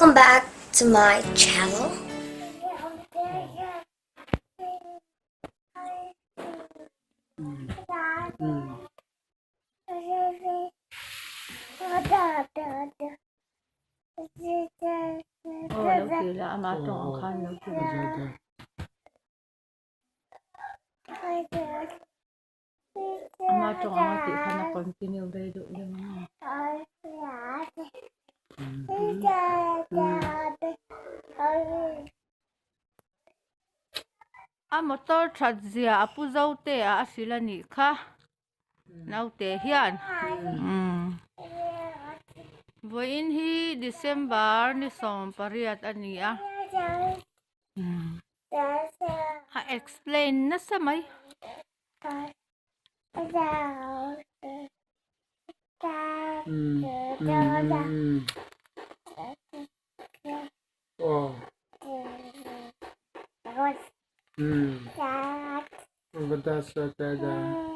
welcome back to my channel. Lâu kỳ là mà tròn khăn lâu kỳ mà tròn mà chị khăn là continue đây được nhưng mà motor thật dìa apu dâu tê xí là nị kha nấu tê hiền với in hi December ni som pariat ani ha explain na sa may Maganda sa kada.